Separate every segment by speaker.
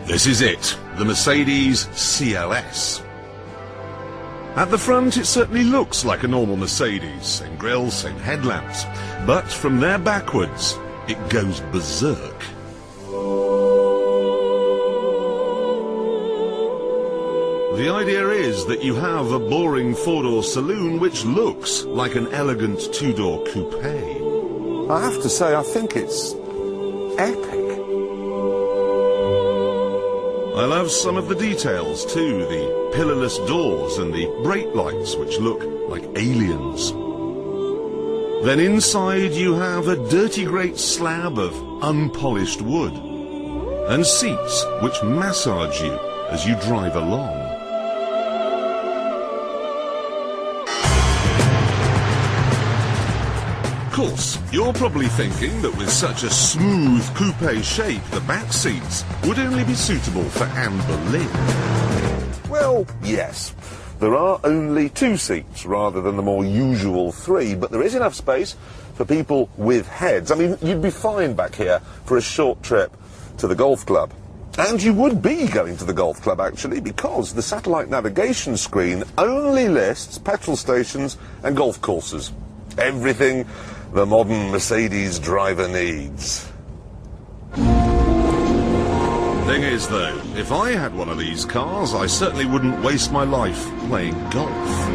Speaker 1: This is it, the Mercedes CLS. At the front, it certainly looks like a normal Mercedes, same grille, same headlamps. But from there backwards, it goes berserk. The idea is that you have a boring four-door saloon which looks like an elegant two-door coupe.
Speaker 2: I have to say, I think it's epic.
Speaker 1: I love some of the details too, the pillarless doors and the brake lights which look like aliens. Then inside you have a dirty great slab of unpolished wood and seats which massage you as you drive along. Of course, you're probably thinking that with such a smooth coupe shape, the back seats would only be suitable for Anne Boleyn.
Speaker 2: Well, yes. There are only 2 seats rather than the more usual 3, but there is enough space for people with heads. I mean, you'd be fine back here for a short trip to the golf club. And you would be going to the golf club, actually, because the satellite navigation screen only lists petrol stations and golf courses. Everything the modern Mercedes driver needs.
Speaker 1: Thing is, though, if I had one of these cars, I certainly wouldn't waste my life playing golf.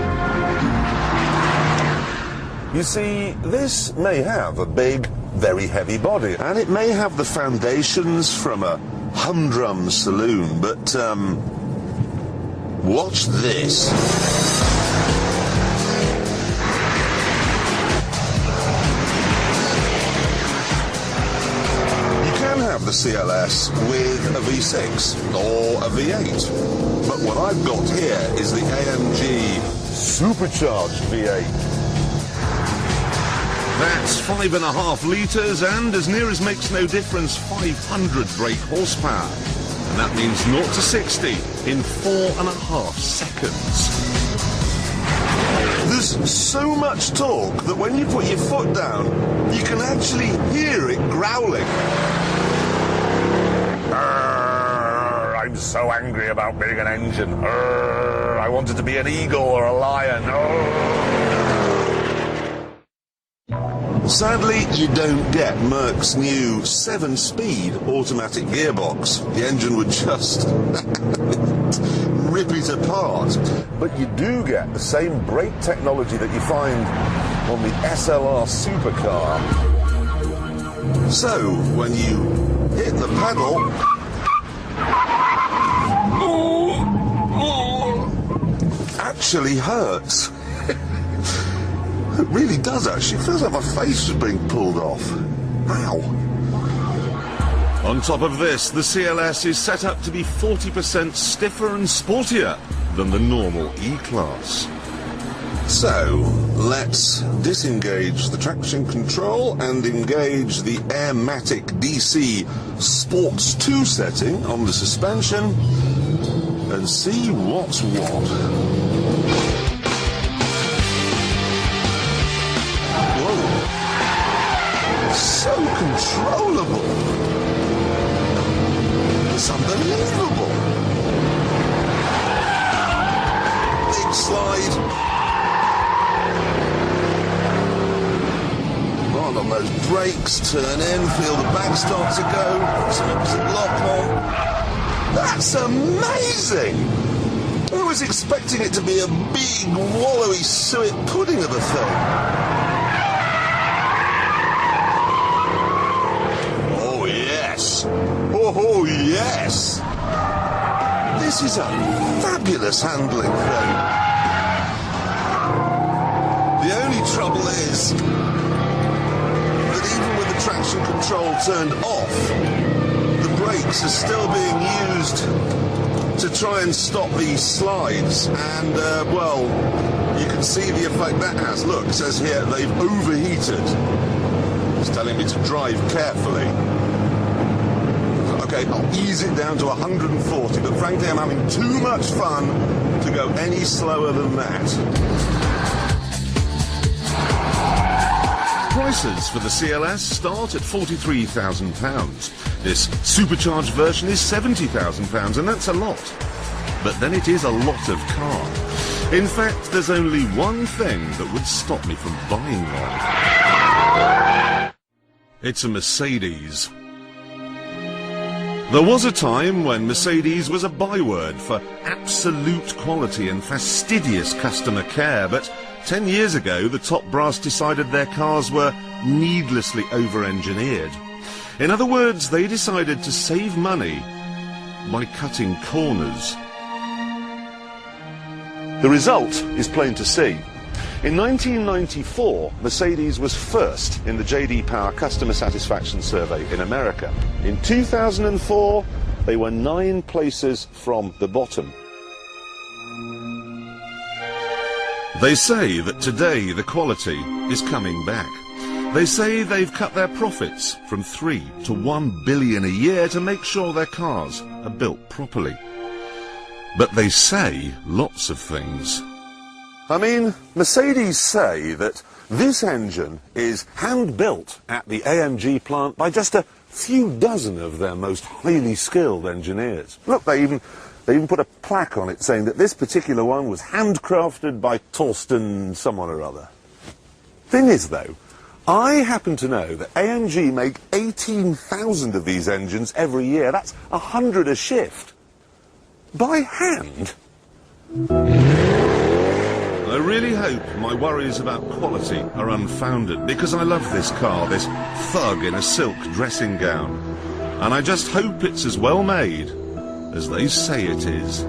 Speaker 2: You see, this may have a big, very heavy body, and it may have the foundations from a humdrum saloon, but, watch this. The CLS with a V6 or a V8, but what I've got here is the AMG supercharged V8.
Speaker 1: That's 5.5 litres and, as near as makes no difference, 500 brake horsepower, and that means 0 to 60 in 4.5 seconds.
Speaker 2: There's so much torque that when you put your foot down, you can actually hear it growling. I'm so angry about being an engine. I wanted to be an eagle or a lion. Sadly, you don't get Merck's new 7-speed automatic gearbox. The engine would just rip it apart. But you do get the same brake technology that you find on the SLR supercar. So, when you hit the pedal, actually hurts. It really does, actually. It feels like my face is being pulled off. Ow.
Speaker 1: On top of this, the CLS is set up to be 40% stiffer and sportier than the normal E-Class.
Speaker 2: So, let's disengage the traction control and engage the Airmatic DC Sports 2 setting on the suspension and see what's what. Whoa. So controllable. It's unbelievable. Big slide. On those brakes, turn in, feel the back start to go, some exit lock on. That's amazing! I was expecting it to be a big, wallowy suet pudding of a thing. Oh yes! Oh yes! This is a fabulous handling thing. The only trouble is, traction control turned off, the brakes are still being used to try and stop these slides, and well, you can see the effect that has. Look, it says here they've overheated. It's telling me to drive carefully. Okay, I'll ease it down to 140, but frankly I'm having too much fun to go any slower than that. Prices for the CLS start at £43,000.
Speaker 1: This supercharged version is £70,000, and that's a lot. But then it is a lot of car. In fact, there's only one thing that would stop me from buying one. It's a Mercedes. There was a time when Mercedes was a byword for absolute quality and fastidious customer care, but 10 years ago the top brass decided their cars were needlessly over-engineered. In other words, they decided to save money by cutting corners. The result is plain to see. In 1994, Mercedes was first in the J.D. Power Customer Satisfaction Survey in America. In 2004, they were 9 places from the bottom. They say that today the quality is coming back. They say they've cut their profits from 3 to 1 billion a year to make sure their cars are built properly. But they say lots of things. I mean, Mercedes say that this engine is hand-built at the AMG plant by just a few dozen of their most highly skilled engineers. Look, they even put a plaque on it saying that this particular one was handcrafted by Torsten someone or other. Thing is, though, I happen to know that AMG make 18,000 of these engines every year. That's 100 a shift. By hand. I really hope my worries about quality are unfounded, because I love this car, this thug in a silk dressing gown. And I just hope it's as well made as they say it is.